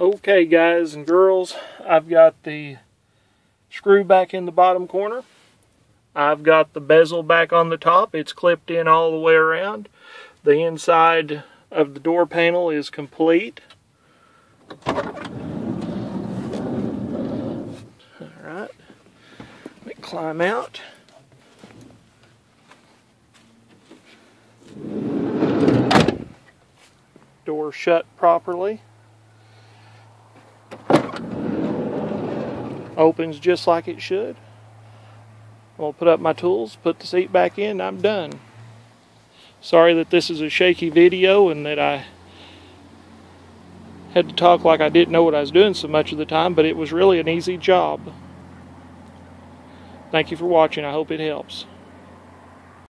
Okay guys and girls, I've got the screw back in the bottom corner. I've got the bezel back on the top. It's clipped in all the way around. The inside of the door panel is complete. Alright, let me climb out. Door shut properly. Opens just like it should. I'll put up my tools, put the seat back in, and I'm done. Sorry that this is a shaky video and that I had to talk like I didn't know what I was doing so much of the time, but it was really an easy job. Thank you for watching. I hope it helps.